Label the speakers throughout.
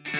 Speaker 1: So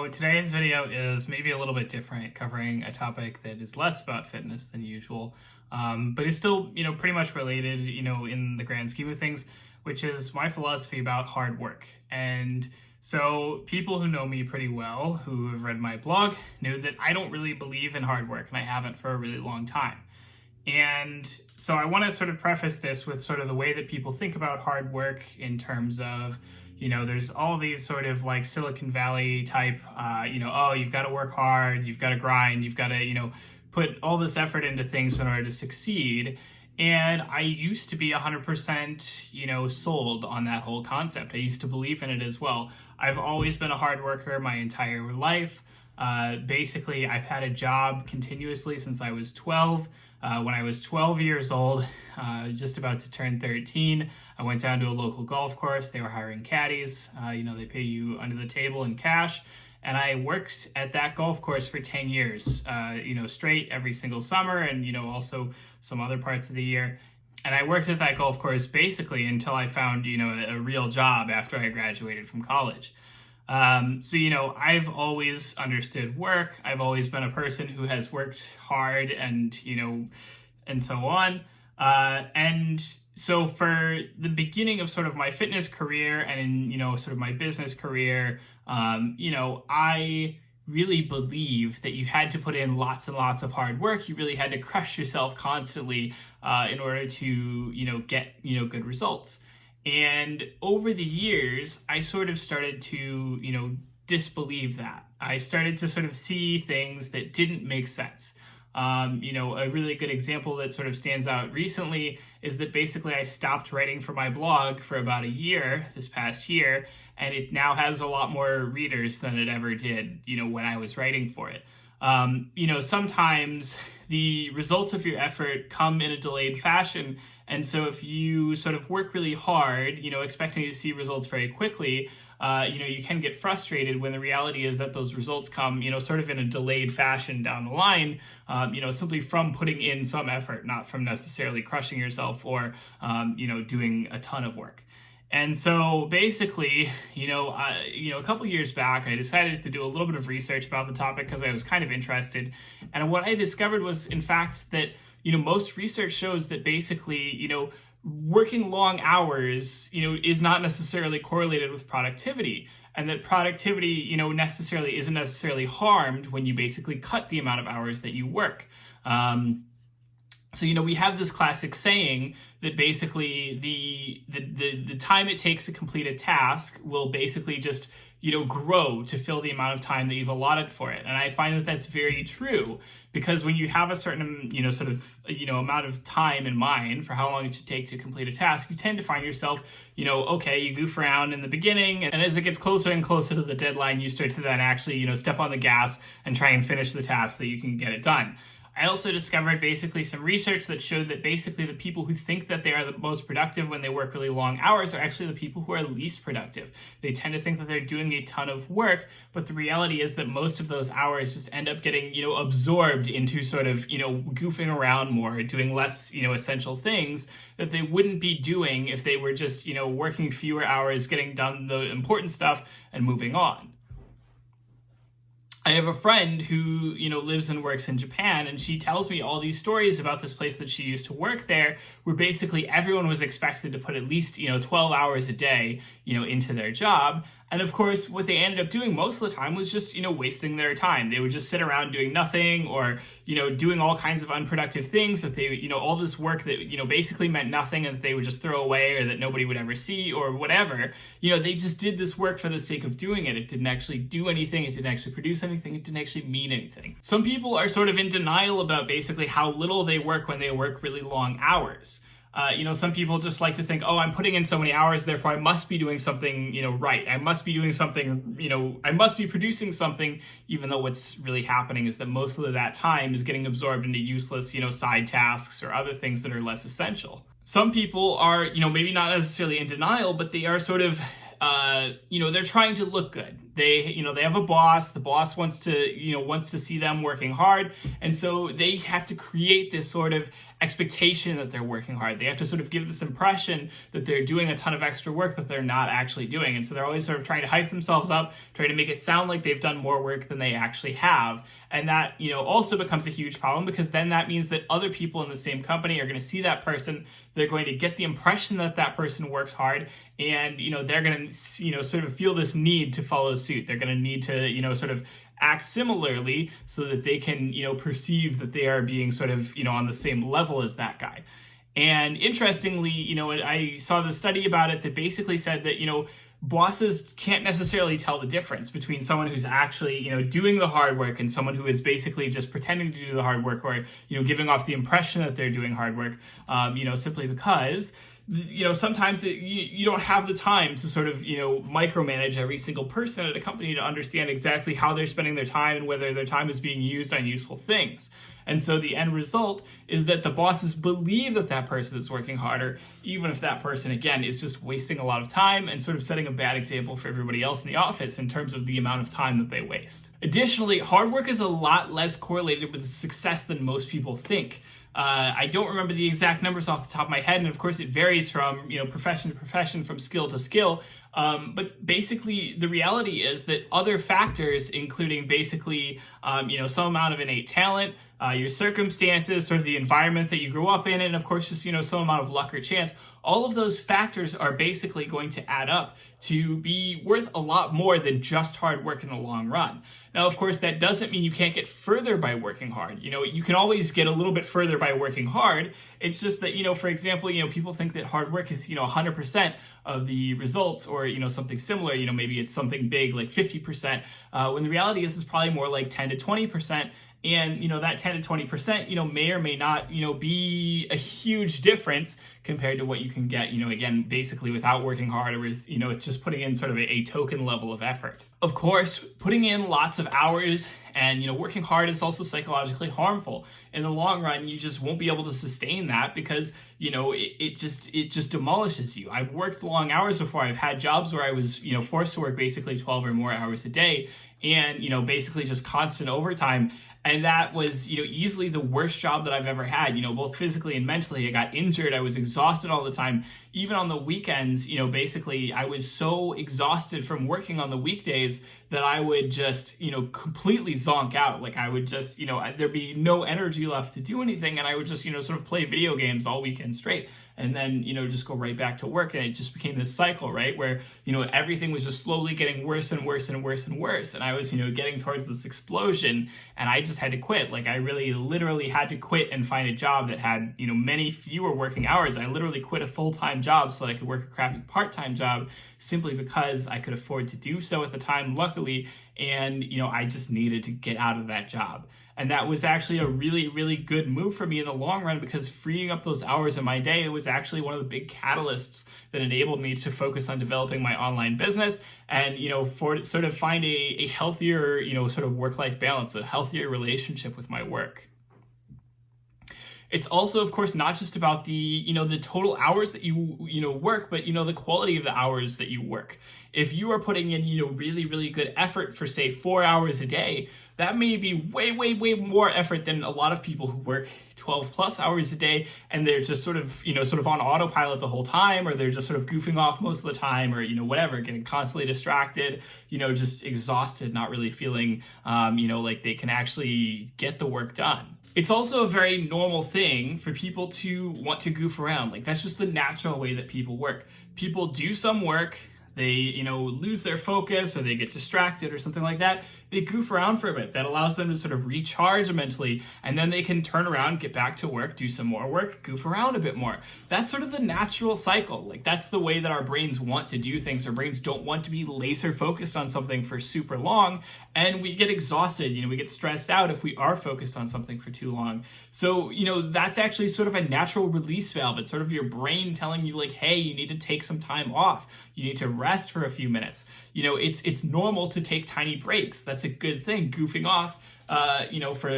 Speaker 1: today's video is maybe a little bit different, covering a topic that is less about fitness than usual, but is still, pretty much related, in the grand scheme of things, which is my philosophy about hard work. And so people who know me pretty well, who have read my blog, know that I don't really believe in hard work, and I haven't for a really long time. And so I want to sort of preface this with sort of the way that people think about hard work in terms of, there's all these sort of like Silicon Valley type, oh, you've got to work hard, you've got to grind, you've got to, put all this effort into things in order to succeed. And I used to be 100%, sold on that whole concept. I used to believe in it as well. I've always been a hard worker my entire life. Basically, I've had a job continuously since I was 12. When I was 12 years old, just about to turn 13, I went down to a local golf course. They were hiring caddies. They pay you under the table in cash. And I worked at that golf course for 10 years, straight every single summer and, also some other parts of the year. And I worked at that golf course basically until I found, a real job after I graduated from college. I've always understood work. I've always been a person who has worked hard and, and so on. And so for the beginning of sort of my fitness career and in, sort of my business career, I really believe that you had to put in lots and lots of hard work. You really had to crush yourself constantly, in order to, get, good results. And over the years, I sort of started to, disbelieve that. I started to sort of see things that didn't make sense. A really good example that sort of stands out recently is that basically I stopped writing for my blog for about a year this past year, and it now has a lot more readers than it ever did, when I was writing for it. Sometimes the results of your effort come in a delayed fashion. And so if you sort of work really hard, expecting to see results very quickly, you can get frustrated when the reality is that those results come, sort of in a delayed fashion down the line, simply from putting in some effort, not from necessarily crushing yourself or, doing a ton of work. And so basically, a couple years back, I decided to do a little bit of research about the topic because I was kind of interested. And what I discovered was, in fact, that, most research shows that basically, working long hours, is not necessarily correlated with productivity. And that productivity, necessarily isn't necessarily harmed when you basically cut the amount of hours that you work. So, we have this classic saying that basically the time it takes to complete a task will basically just, grow to fill the amount of time that you've allotted for it. And I find that that's very true because when you have a certain, amount of time in mind for how long it should take to complete a task, you tend to find yourself, you goof around in the beginning, and as it gets closer and closer to the deadline, you start to then actually, step on the gas and try and finish the task so you can get it done. I also discovered basically some research that showed that basically the people who think that they are the most productive when they work really long hours are actually the people who are least productive. They tend to think that they're doing a ton of work, but the reality is that most of those hours just end up getting, absorbed into sort of, goofing around more, doing less, essential things that they wouldn't be doing if they were just, working fewer hours, getting done the important stuff and moving on. I have a friend who, lives and works in Japan, and she tells me all these stories about this place that she used to work there, where basically everyone was expected to put at least, 12 hours a day, into their job. And of course, what they ended up doing most of the time was just, wasting their time. They would just sit around doing nothing or, doing all kinds of unproductive things that they, all this work that, basically meant nothing and that they would just throw away or that nobody would ever see or whatever. They just did this work for the sake of doing it. It didn't actually do anything. It didn't actually produce anything. It didn't actually mean anything. Some people are sort of in denial about basically how little they work when they work really long hours. Some people just like to think, oh, I'm putting in so many hours, therefore I must be doing something, right. I must be doing something, I must be producing something, even though what's really happening is that most of that time is getting absorbed into useless, side tasks or other things that are less essential. Some people are, maybe not necessarily in denial, but they are sort of they're trying to look good. They have a boss. The boss wants to see them working hard. And so they have to create this sort of expectation that they're working hard. They have to sort of give this impression that they're doing a ton of extra work that they're not actually doing. And so they're always sort of trying to hype themselves up, trying to make it sound like they've done more work than they actually have. And that, also becomes a huge problem, because then that means that other people in the same company are going to see that person. They're going to get the impression that that person works hard, and, they're going to, sort of feel this need to follow suit. They're going to need to, sort of act similarly so that they can, perceive that they are being sort of, on the same level as that guy. And interestingly, I saw the study about it that basically said that, bosses can't necessarily tell the difference between someone who's actually, doing the hard work and someone who is basically just pretending to do the hard work, or, giving off the impression that they're doing hard work, simply because sometimes you don't have the time to sort of, micromanage every single person at a company to understand exactly how they're spending their time and whether their time is being used on useful things. And so the end result is that the bosses believe that that person is working harder, even if that person, again, is just wasting a lot of time and sort of setting a bad example for everybody else in the office in terms of the amount of time that they waste. Additionally, hard work is a lot less correlated with success than most people think. I don't remember the exact numbers off the top of my head, and of course it varies from profession to profession, from skill to skill. But basically, the reality is that other factors, including basically some amount of innate talent, your circumstances, sort of the environment that you grew up in, and of course just some amount of luck or chance, all of those factors are basically going to add up to be worth a lot more than just hard work in the long run. Now, of course, that doesn't mean you can't get further by working hard. You can always get a little bit further by working hard. It's just that, for example, people think that hard work is, 100% of the results, or, something similar. Maybe it's something big like 50%, when the reality is it's probably more like 10 to 20%. And, that 10 to 20%, may or may not, be a huge difference compared to what you can get, again, basically without working hard, or with, it's just putting in sort of a token level of effort. Of course, putting in lots of hours and, working hard is also psychologically harmful. In the long run, you just won't be able to sustain that, because, it just demolishes you. I've worked long hours before. I've had jobs where I was, forced to work basically 12 or more hours a day, and, basically just constant overtime. And that was, easily the worst job that I've ever had, both physically and mentally. I got injured. I was exhausted all the time. Even on the weekends, basically I was so exhausted from working on the weekdays that I would just, completely zonk out. Like I would just, there'd be no energy left to do anything. And I would just, sort of play video games all weekend straight. And then, just go right back to work. And it just became this cycle, right? Where, everything was just slowly getting worse and worse and worse and worse. And I was, getting towards this explosion, and I just had to quit. Like I really literally had to quit and find a job that had, many fewer working hours. I literally quit a full-time job so that I could work a crappy part-time job, simply because I could afford to do so at the time, luckily. And, I just needed to get out of that job. And that was actually a really, really good move for me in the long run, because freeing up those hours in my day was actually one of the big catalysts that enabled me to focus on developing my online business and, for sort of find a healthier, sort of work-life balance, a healthier relationship with my work. It's also, of course, not just about the, the total hours that you work, but, the quality of the hours that you work. If you are putting in, really, really good effort for, say, 4 hours a day, that may be way, way, way more effort than a lot of people who work 12 plus hours a day, and they're just sort of on autopilot the whole time, or they're just sort of goofing off most of the time, or, whatever, getting constantly distracted, just exhausted, not really feeling, like they can actually get the work done. It's also a very normal thing for people to want to goof around. Like that's just the natural way that people work. People do some work, they, lose their focus, or they get distracted or something like that. They goof around for a bit. That allows them to sort of recharge mentally, and then they can turn around, get back to work, do some more work, goof around a bit more. That's sort of the natural cycle. Like that's the way that our brains want to do things. Our brains don't want to be laser focused on something for super long, and we get exhausted, we get stressed out if we are focused on something for too long. So, that's actually sort of a natural release valve. It's sort of your brain telling you like, hey, you need to take some time off. You need to rest for a few minutes. It's normal to take tiny breaks. That's a good thing, goofing off, for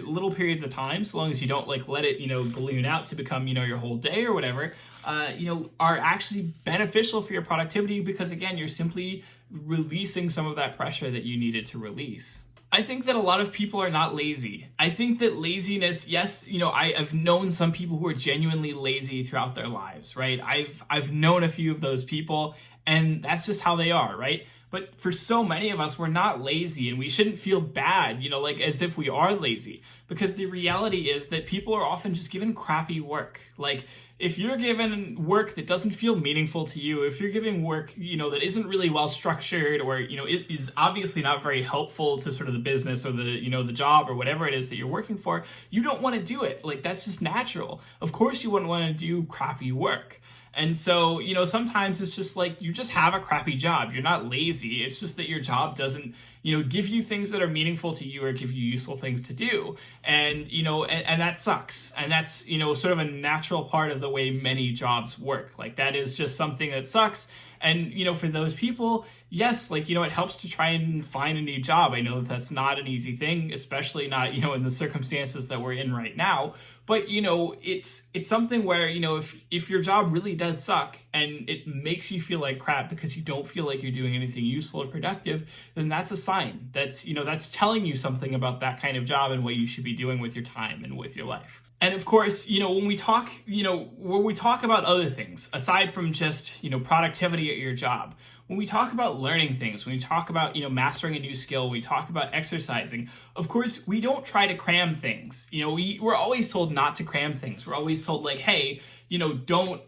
Speaker 1: little periods of time, so long as you don't like let it, balloon out to become, your whole day or whatever. are actually beneficial for your productivity because, again, you're simply releasing some of that pressure that you needed to release. I think that a lot of people are not lazy. I think that laziness, yes, I've known some people who are genuinely lazy throughout their lives, right? I've known a few of those people, and that's just how they are, right? But for so many of us, we're not lazy, and we shouldn't feel bad, like as if we are lazy, because the reality is that people are often just given crappy work. Like, if you're given work that doesn't feel meaningful to you, if you're giving work, that isn't really well structured, or, it is obviously not very helpful to sort of the business or the job or whatever it is that you're working for, you don't want to do it. Like, that's just natural. Of course you wouldn't want to do crappy work. And so, sometimes it's just like you just have a crappy job. You're not lazy. It's just that your job doesn't, give you things that are meaningful to you or give you useful things to do. And, and that sucks. And that's, sort of a natural part of the way many jobs work. Like, that is just something that sucks. And, for those people, yes, like, it helps to try and find a new job. I know that that's not an easy thing, especially not, in the circumstances that we're in right now. But, it's something where, if your job really does suck and it makes you feel like crap because you don't feel like you're doing anything useful or productive, then that's a sign. That's telling you something about that kind of job and what you should be doing with your time and with your life. And of course, when we talk about other things, aside from just, productivity at your job, when we talk about learning things, when we talk about, mastering a new skill, when we talk about exercising, of course, we don't try to cram things. We're always told not to cram things. We're always told, like, hey, don't,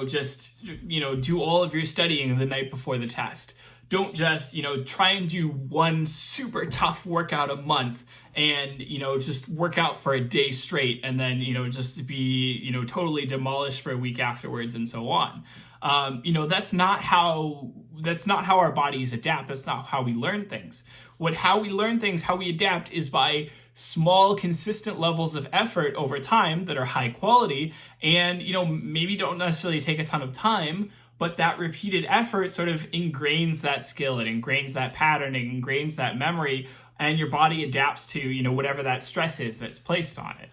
Speaker 1: just, do all of your studying the night before the test. Don't just, try and do one super tough workout a month and, just work out for a day straight and then, just be, totally demolished for a week afterwards and so on. That's not how our bodies adapt. That's not how we learn things. How we learn things, how we adapt is by small, consistent levels of effort over time that are high quality and, maybe don't necessarily take a ton of time, but that repeated effort sort of ingrains that skill, it ingrains that pattern, it ingrains that memory, and your body adapts to, whatever that stress is that's placed on it.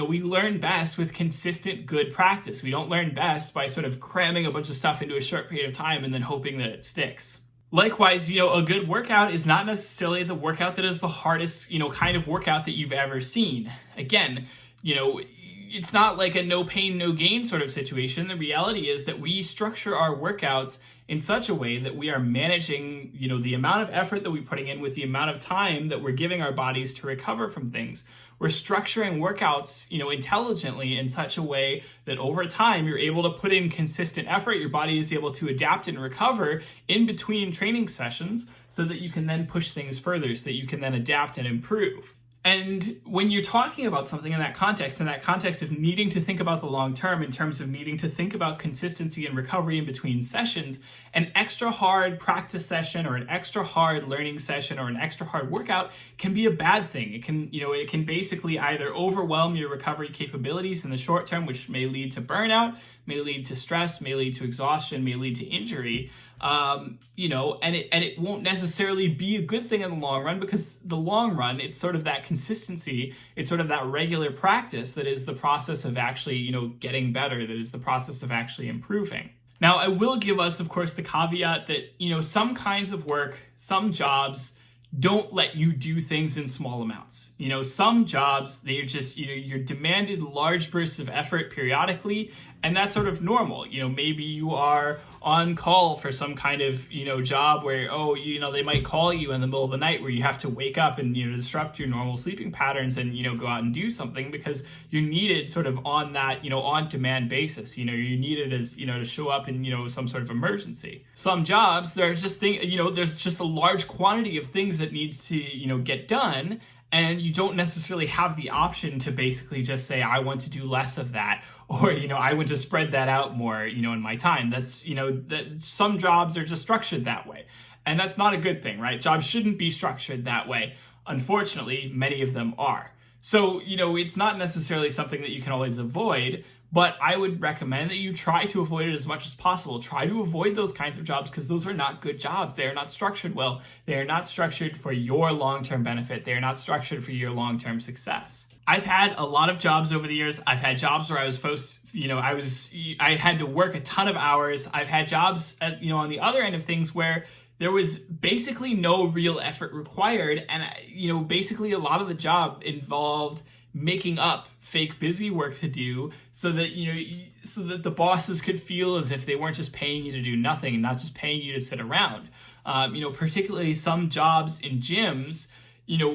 Speaker 1: We learn best with consistent good practice. We don't learn best by sort of cramming a bunch of stuff into a short period of time and then hoping that it sticks. Likewise, a good workout is not necessarily the workout that is the hardest, kind of workout that you've ever seen. Again, it's not like a no pain, no gain sort of situation. The reality is that we structure our workouts in such a way that we are managing, the amount of effort that we're putting in with the amount of time that we're giving our bodies to recover from things. We're structuring workouts, intelligently in such a way that over time you're able to put in consistent effort. Your body is able to adapt and recover in between training sessions so that you can then push things further, so that you can then adapt and improve. And when you're talking about something in that context of needing to think about the long term, in terms of needing to think about consistency and recovery in between sessions, an extra hard practice session or an extra hard learning session or an extra hard workout can be a bad thing. It can basically either overwhelm your recovery capabilities in the short term, which may lead to burnout, may lead to stress, may lead to exhaustion, may lead to injury. And it won't necessarily be a good thing in the long run, because the long run, it's sort of that consistency, it's sort of that regular practice that is the process of actually, getting better, that is the process of actually improving. Now, I will give us, of course, the caveat that, some kinds of work, some jobs don't let you do things in small amounts. Some jobs, they're just, you're demanded large bursts of effort periodically, and that's sort of normal. Maybe you are on call for some kind of, job where, they might call you in the middle of the night where you have to wake up and, disrupt your normal sleeping patterns and, go out and do something because you're needed sort of on that, on demand basis. You're needed as, to show up in, some sort of emergency. Some jobs, there's just there's just a large quantity of things that needs to, get done. And you don't necessarily have the option to basically just say, I want to do less of that, or, I want to spread that out more, in my time. That's, that some jobs are just structured that way. And that's not a good thing, right? Jobs shouldn't be structured that way. Unfortunately, many of them are. So, it's not necessarily something that you can always avoid, but I would recommend that you try to avoid it as much as possible. Try to avoid those kinds of jobs because those are not good jobs. They are not structured well. They are not structured for your long-term benefit. They are not structured for your long-term success. I've had a lot of jobs over the years. I've had jobs where I was supposed, I had to work a ton of hours. I've had jobs, on the other end of things where there was basically no real effort required. And, basically a lot of the job involved making up fake busy work to do so that, so that the bosses could feel as if they weren't just paying you to do nothing and not just paying you to sit around. Particularly some jobs in gyms,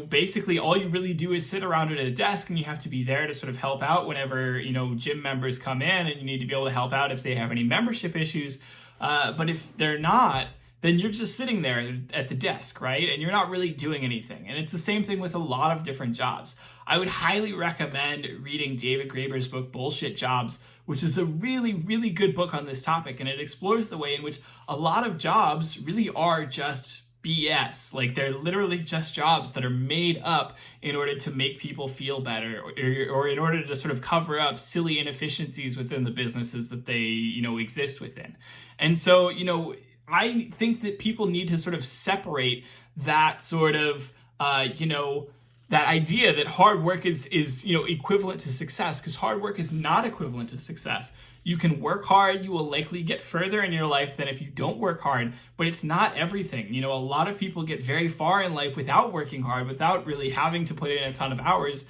Speaker 1: basically all you really do is sit around at a desk, and you have to be there to sort of help out whenever, gym members come in, and you need to be able to help out if they have any membership issues. But if they're not, then you're just sitting there at the desk, right? And you're not really doing anything. And it's the same thing with a lot of different jobs. I would highly recommend reading David Graeber's book, Bullshit Jobs, which is a really, really good book on this topic. And it explores the way in which a lot of jobs really are just BS. Like, they're literally just jobs that are made up in order to make people feel better, or in order to sort of cover up silly inefficiencies within the businesses that they, exist within. And so, I think that people need to sort of separate that sort of, that idea that hard work is equivalent to success, because hard work is not equivalent to success. You can work hard, you will likely get further in your life than if you don't work hard, but it's not everything. A lot of people get very far in life without working hard, without really having to put in a ton of hours,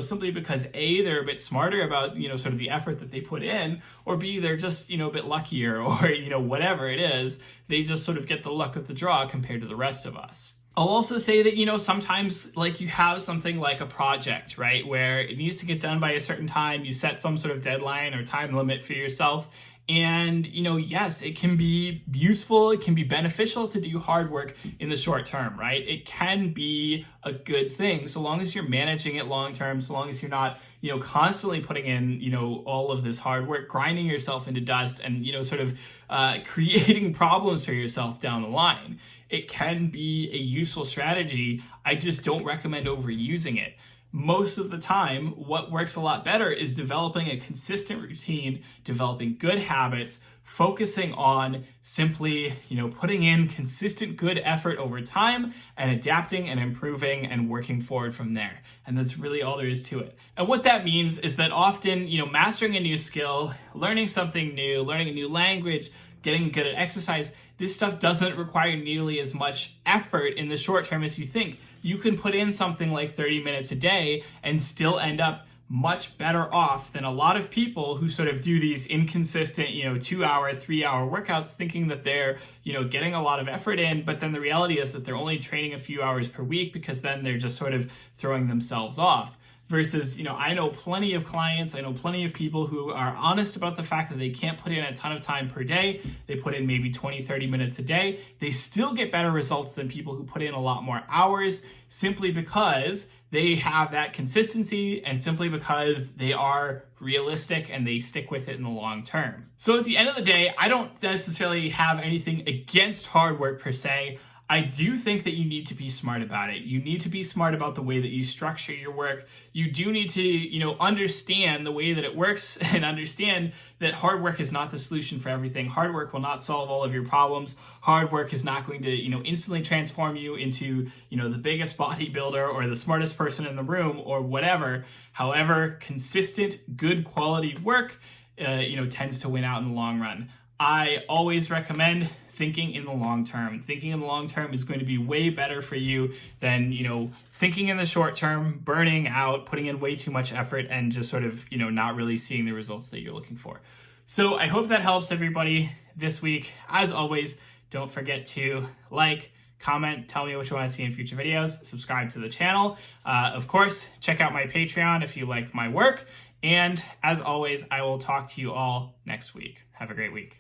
Speaker 1: simply because A, they're a bit smarter about, sort of the effort that they put in, or B, they're just, a bit luckier, or, whatever it is, they just sort of get the luck of the draw compared to the rest of us. I'll also say that, sometimes like you have something like a project, right, where it needs to get done by a certain time, you set some sort of deadline or time limit for yourself. And, yes, it can be useful, it can be beneficial to do hard work in the short term, right? It can be a good thing so long as you're managing it long term, so long as you're not, constantly putting in, all of this hard work, grinding yourself into dust and, sort of creating problems for yourself down the line. It can be a useful strategy. I just don't recommend overusing it. Most of the time, what works a lot better is developing a consistent routine, developing good habits, focusing on simply, putting in consistent good effort over time and adapting and improving and working forward from there. And that's really all there is to it. And what that means is that often, mastering a new skill, learning something new, learning a new language, getting good at exercise, this stuff doesn't require nearly as much effort in the short term as you think. You can put in something like 30 minutes a day and still end up much better off than a lot of people who sort of do these inconsistent, 2-hour, 3-hour workouts thinking that they're, getting a lot of effort in, but then the reality is that they're only training a few hours per week because then they're just sort of throwing themselves off. Versus, I know plenty of clients, I know plenty of people who are honest about the fact that they can't put in a ton of time per day. They put in maybe 20, 30 minutes a day. They still get better results than people who put in a lot more hours, simply because they have that consistency and simply because they are realistic and they stick with it in the long term. So at the end of the day, I don't necessarily have anything against hard work per se. I do think that you need to be smart about it. You need to be smart about the way that you structure your work. You do need to, understand the way that it works and understand that hard work is not the solution for everything. Hard work will not solve all of your problems. Hard work is not going to, instantly transform you into, the biggest bodybuilder or the smartest person in the room or whatever. However, consistent, good quality work, tends to win out in the long run. I always recommend thinking in the long term. Thinking in the long term is going to be way better for you than, thinking in the short term, burning out, putting in way too much effort, and just sort of, not really seeing the results that you're looking for. So I hope that helps everybody this week. As always, don't forget to like, comment, tell me what you want to see in future videos, subscribe to the channel. Of course, check out my Patreon if you like my work. And as always, I will talk to you all next week. Have a great week.